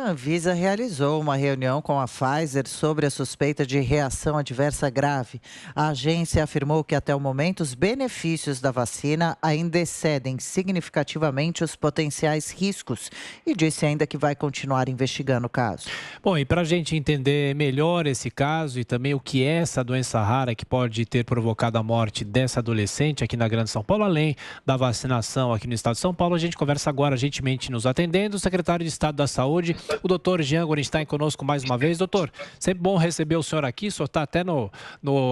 Anvisa realizou uma reunião com a Pfizer sobre a suspeita de reação adversa grave. A agência afirmou que até o momento os benefícios da vacina ainda excedem significativamente os potenciais riscos e disse ainda que vai continuar investigando o caso. Bom, e para a gente entender melhor esse caso e também o que é essa doença rara que pode ter provocado a morte dessa adolescente aqui na Grande São Paulo, além da vacinação aqui no estado de São Paulo, a gente conversa agora, gentilmente nos atendendo, o secretário de Estado da Saúde, o doutor Jean Gorenstein, conosco mais uma vez. Doutor, sempre bom receber o senhor aqui, o senhor está até no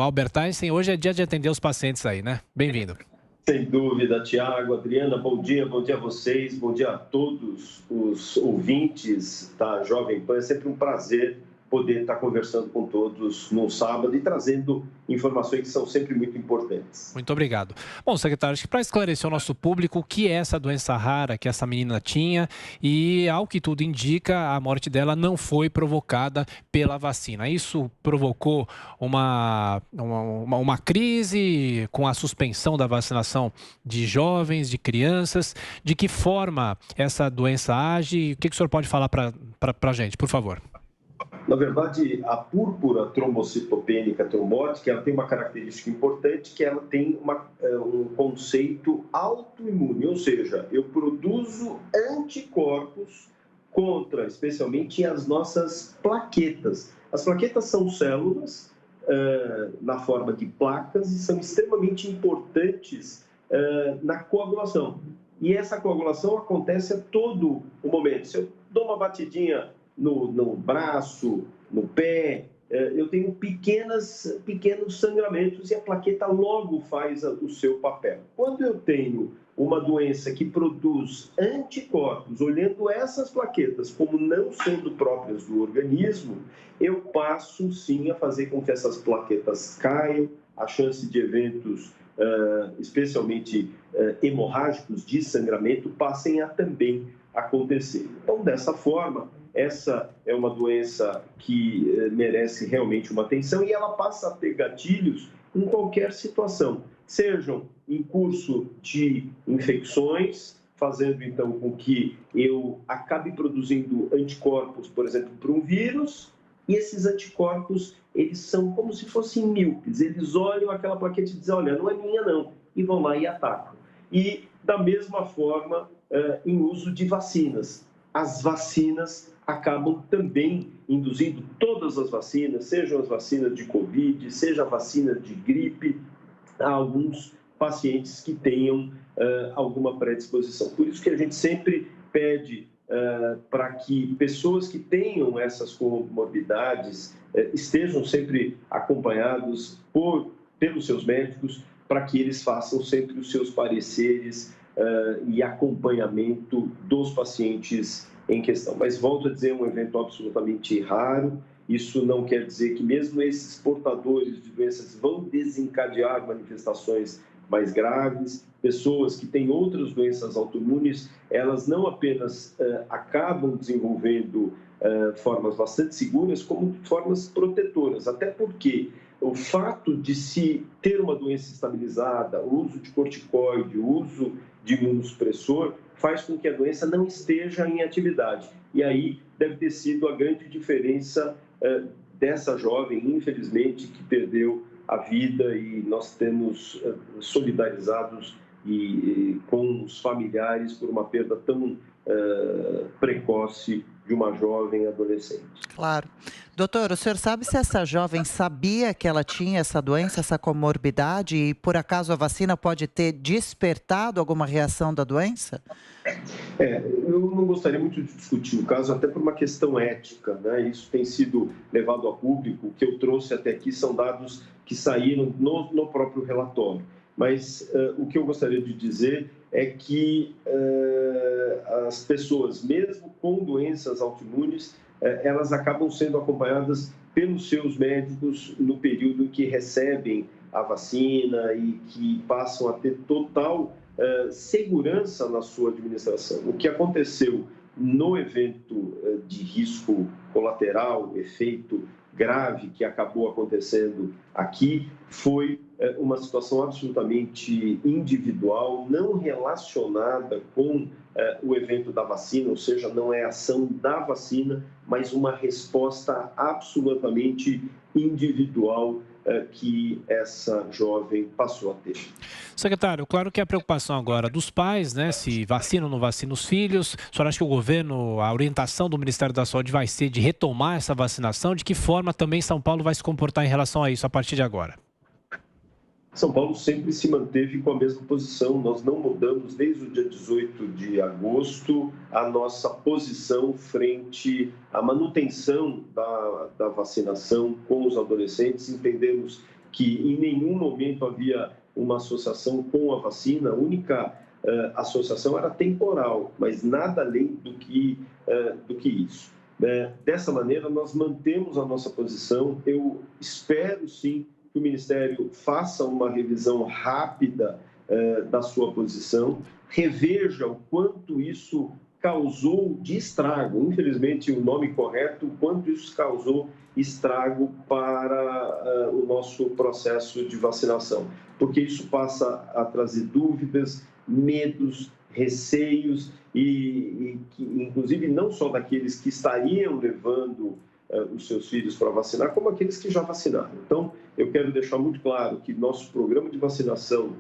Albert Einstein, hoje é dia de atender os pacientes aí, né? Bem-vindo. Sem dúvida, Tiago, Adriana, bom dia a vocês, bom dia a todos os ouvintes da Jovem Pan. É sempre um prazer poder estar conversando com todos no sábado e trazendo informações que são sempre muito importantes. Muito obrigado. Bom, secretário, acho que para esclarecer o nosso público o que é essa doença rara que essa menina tinha e, ao que tudo indica, a morte dela não foi provocada pela vacina. Isso provocou uma crise com a suspensão da vacinação de jovens, de crianças. De que forma essa doença age? O que o senhor pode falar para a gente, por favor? Na verdade, a púrpura trombocitopênica trombótica, ela tem uma característica importante, que ela tem um conceito autoimune, ou seja, eu produzo anticorpos contra, especialmente, as nossas plaquetas. As plaquetas são células na forma de placas e são extremamente importantes na coagulação. E essa coagulação acontece a todo o momento. Se eu dou uma batidinha no braço, no pé, eu tenho pequenos sangramentos e a plaqueta logo faz o seu papel. Quando eu tenho uma doença que produz anticorpos, olhando essas plaquetas como não sendo próprias do organismo, eu passo sim a fazer com que essas plaquetas caiam, a chance de eventos, especialmente hemorrágicos, de sangramento, passem a também acontecer. Então, dessa forma, essa é uma doença que merece realmente uma atenção e ela passa a ter gatilhos em qualquer situação, sejam em curso de infecções, fazendo então com que eu acabe produzindo anticorpos, por exemplo, para um vírus, e esses anticorpos, eles são como se fossem míopes, eles olham aquela plaqueta e dizem, olha, não é minha não, e vão lá e atacam. E da mesma forma, em uso de vacinas. As vacinas acabam também induzindo todas as vacinas, sejam as vacinas de Covid, seja a vacina de gripe, a alguns pacientes que tenham alguma predisposição. Por isso que a gente sempre pede para que pessoas que tenham essas comorbidades estejam sempre acompanhados pelos seus médicos, para que eles façam sempre os seus pareceres e acompanhamento dos pacientes em questão. Mas volto a dizer, é um evento absolutamente raro. Isso não quer dizer que mesmo esses portadores de doenças vão desencadear manifestações mais graves. Pessoas que têm outras doenças autoimunes, elas não apenas acabam desenvolvendo formas bastante seguras, como formas protetoras. Até porque o fato de se ter uma doença estabilizada, o uso de corticoide, o uso de imunossupressor, faz com que a doença não esteja em atividade. E aí deve ter sido a grande diferença dessa jovem, infelizmente, que perdeu a vida, e nós temos solidarizados com os familiares por uma perda tão precoce de uma jovem adolescente. Claro. Doutor, o senhor sabe se essa jovem sabia que ela tinha essa doença, essa comorbidade, e por acaso a vacina pode ter despertado alguma reação da doença? Eu não gostaria muito de discutir o caso, até por uma questão ética, né? Isso tem sido levado a público. O que eu trouxe até aqui são dados que saíram no próprio relatório. Mas o que eu gostaria de dizer é que as pessoas, mesmo com doenças autoimunes, elas acabam sendo acompanhadas pelos seus médicos no período em que recebem a vacina e que passam a ter total segurança na sua administração. O que aconteceu no evento de risco colateral, efeito grave que acabou acontecendo aqui foi uma situação absolutamente individual, não relacionada com o evento da vacina, ou seja, não é ação da vacina, mas uma resposta absolutamente individual que essa jovem passou a ter. Secretário, claro que a preocupação agora dos pais, né? Se vacina ou não vacina os filhos. O senhor acha que o governo, a orientação do Ministério da Saúde vai ser de retomar essa vacinação? De que forma também São Paulo vai se comportar em relação a isso a partir de agora? São Paulo sempre se manteve com a mesma posição. Nós não mudamos desde o dia 18 de agosto a nossa posição frente à manutenção da vacinação com os adolescentes. Entendemos que em nenhum momento havia uma associação com a vacina. A única associação era temporal, mas nada além do que isso. Dessa maneira, nós mantemos a nossa posição. Eu espero, sim, que o Ministério faça uma revisão rápida da sua posição, reveja o quanto isso causou de estrago, infelizmente o nome correto, o quanto isso causou estrago para o nosso processo de vacinação, porque isso passa a trazer dúvidas, medos, receios inclusive não só daqueles que estariam levando os seus filhos para vacinar, como aqueles que já vacinaram. Então, eu quero deixar muito claro que nosso programa de vacinação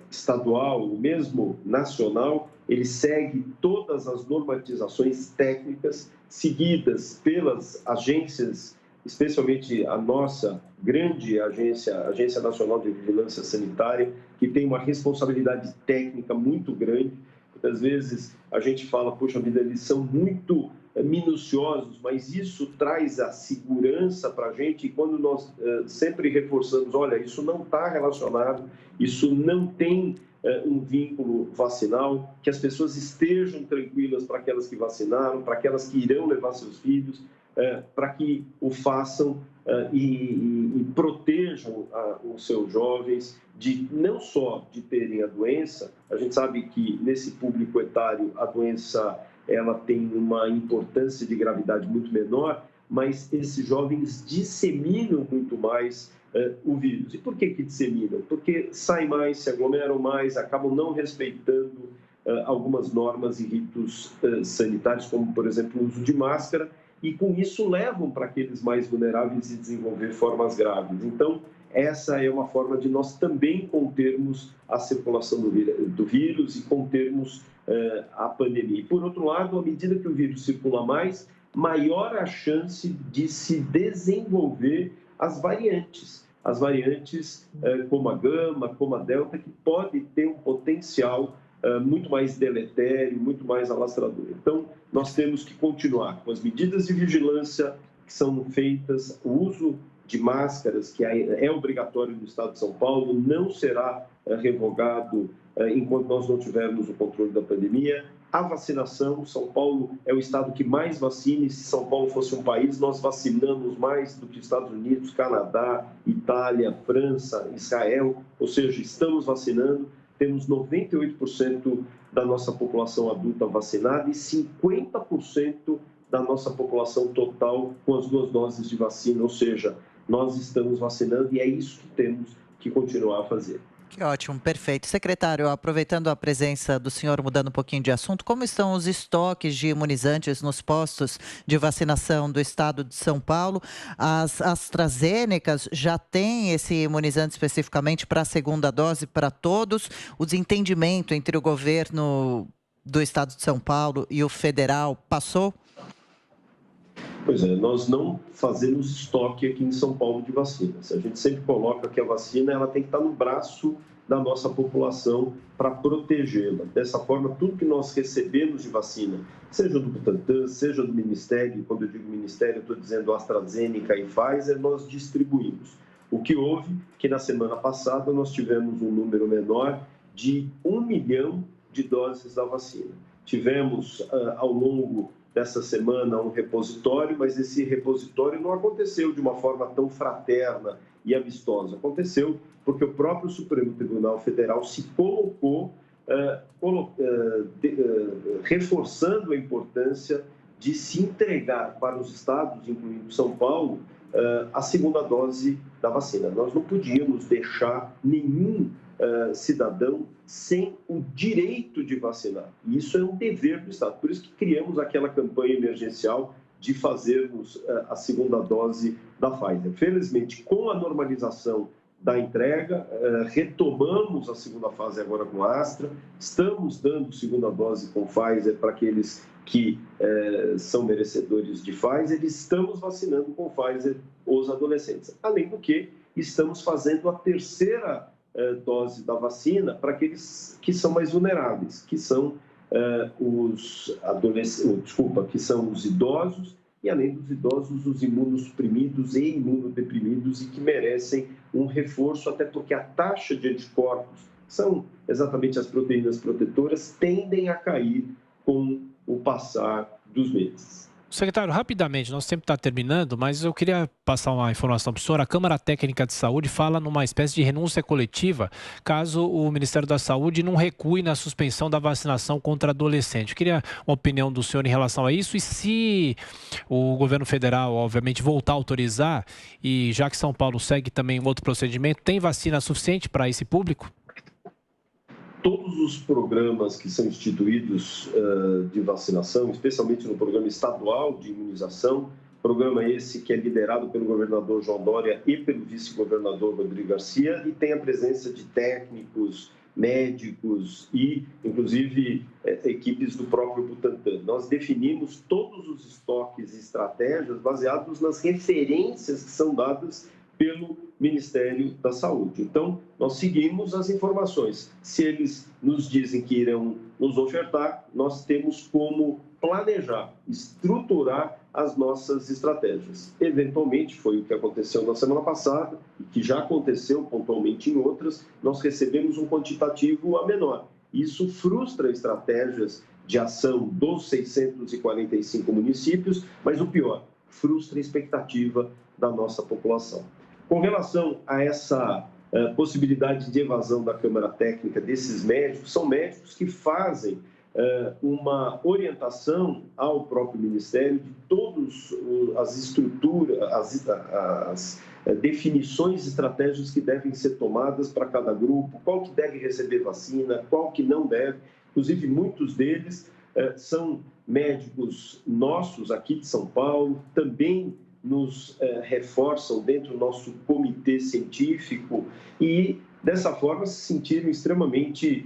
estadual, ou mesmo nacional, ele segue todas as normatizações técnicas seguidas pelas agências, especialmente a nossa grande agência, a Agência Nacional de Vigilância Sanitária, que tem uma responsabilidade técnica muito grande. Muitas vezes a gente fala, poxa vida, eles são muito minuciosos, mas isso traz a segurança para a gente, e quando nós sempre reforçamos, olha, isso não está relacionado, isso não tem um vínculo vacinal, que as pessoas estejam tranquilas para aquelas que vacinaram, para aquelas que irão levar seus filhos, para que o façam e protejam os seus jovens de não só de terem a doença. A gente sabe que nesse público etário a doença ela tem uma importância de gravidade muito menor, mas esses jovens disseminam muito mais o vírus. E por que disseminam? Porque saem mais, se aglomeram mais, acabam não respeitando algumas normas e ritos sanitários, como, por exemplo, o uso de máscara, e com isso levam para aqueles mais vulneráveis e desenvolver formas graves. Então, essa é uma forma de nós também contermos a circulação do vírus e contermos a pandemia. E, por outro lado, à medida que o vírus circula mais, maior a chance de se desenvolver as variantes como a gama, como a delta, que pode ter um potencial muito mais deletério, muito mais alastrador. Então, nós temos que continuar com as medidas de vigilância que são feitas, o uso de máscaras, que é obrigatório no estado de São Paulo, não será revogado enquanto nós não tivermos o controle da pandemia. A vacinação, São Paulo é o estado que mais vacina, e se São Paulo fosse um país, nós vacinamos mais do que Estados Unidos, Canadá, Itália, França, Israel, ou seja, estamos vacinando, temos 98% da nossa população adulta vacinada e 50% da nossa população total com as 2 doses de vacina, ou seja, nós estamos vacinando e é isso que temos que continuar a fazer. Que ótimo, perfeito. Secretário, aproveitando a presença do senhor, mudando um pouquinho de assunto, como estão os estoques de imunizantes nos postos de vacinação do estado de São Paulo? As AstraZenecas já têm esse imunizante especificamente para a segunda dose para todos? O desentendimento entre o governo do estado de São Paulo e o federal passou? Pois é, nós não fazemos estoque aqui em São Paulo de vacinas. A gente sempre coloca que a vacina ela tem que estar no braço da nossa população para protegê-la. Dessa forma, tudo que nós recebemos de vacina, seja do Butantan, seja do Ministério, quando eu digo Ministério, eu estou dizendo AstraZeneca e Pfizer, nós distribuímos. O que houve que na semana passada nós tivemos um número menor de 1 milhão de doses da vacina. Tivemos ao longo dessa semana um repositório, mas esse repositório não aconteceu de uma forma tão fraterna e amistosa. Aconteceu porque o próprio Supremo Tribunal Federal se colocou reforçando a importância de se entregar para os estados, incluindo São Paulo, a segunda dose da vacina. Nós não podíamos deixar nenhum cidadão sem o direito de vacinar. E isso é um dever do Estado. Por isso que criamos aquela campanha emergencial de fazermos a segunda dose da Pfizer. Felizmente, com a normalização da entrega, retomamos a segunda fase agora com a Astra, estamos dando segunda dose com Pfizer para aqueles que são merecedores de Pfizer, e estamos vacinando com Pfizer os adolescentes. Além do que, estamos fazendo a terceira dose da vacina para aqueles que são mais vulneráveis, que são que são os idosos, e além dos idosos, os imunossuprimidos e imunodeprimidos, e que merecem um reforço, até porque a taxa de anticorpos, que são exatamente as proteínas protetoras, tendem a cair com o passar dos meses. Secretário, rapidamente, nosso tempo está terminando, mas eu queria passar uma informação para o senhor. A Câmara Técnica de Saúde fala numa espécie de renúncia coletiva caso o Ministério da Saúde não recue na suspensão da vacinação contra adolescente. Eu queria uma opinião do senhor em relação a isso, e se o governo federal, obviamente, voltar a autorizar, e já que São Paulo segue também um outro procedimento, tem vacina suficiente para esse público? Todos os programas que são instituídos de vacinação, especialmente no programa estadual de imunização, programa esse que é liderado pelo governador João Dória e pelo vice-governador Rodrigo Garcia, e tem a presença de técnicos, médicos e, inclusive, equipes do próprio Butantan. Nós definimos todos os estoques e estratégias baseados nas referências que são dadas pelo Ministério da Saúde. Então, nós seguimos as informações. Se eles nos dizem que irão nos ofertar, nós temos como planejar, estruturar as nossas estratégias. Eventualmente, foi o que aconteceu na semana passada, e que já aconteceu pontualmente em outras, nós recebemos um quantitativo a menor. Isso frustra estratégias de ação dos 645 municípios, mas o pior, frustra a expectativa da nossa população. Com relação a essa possibilidade de evasão da Câmara Técnica desses médicos, são médicos que fazem uma orientação ao próprio Ministério de todas as estruturas, as definições estratégicas que devem ser tomadas para cada grupo, qual que deve receber vacina, qual que não deve. Inclusive, muitos deles são médicos nossos aqui de São Paulo, também nos reforçam dentro do nosso comitê científico, e dessa forma se sentiram extremamente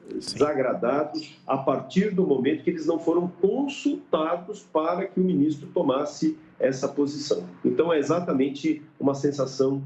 desagradados a partir do momento que eles não foram consultados para que o ministro tomasse essa posição. Então, é exatamente uma sensação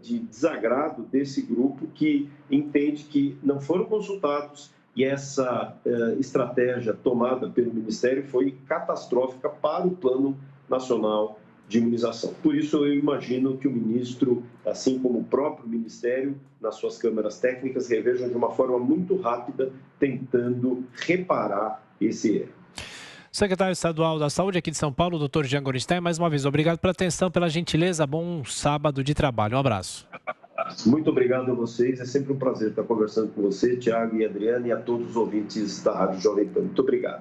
de desagrado desse grupo, que entende que não foram consultados, e essa estratégia tomada pelo Ministério foi catastrófica para o Plano Nacional de Imunização. Por isso, eu imagino que o ministro, assim como o próprio Ministério, nas suas câmaras técnicas, revejam de uma forma muito rápida, tentando reparar esse erro. Secretário Estadual da Saúde aqui de São Paulo, Dr. Jean Gorenstein, mais uma vez, obrigado pela atenção, pela gentileza, bom sábado de trabalho. Um abraço. Muito obrigado a vocês, é sempre um prazer estar conversando com você, Tiago e Adriana, e a todos os ouvintes da Rádio Jovem Pan. Muito obrigado.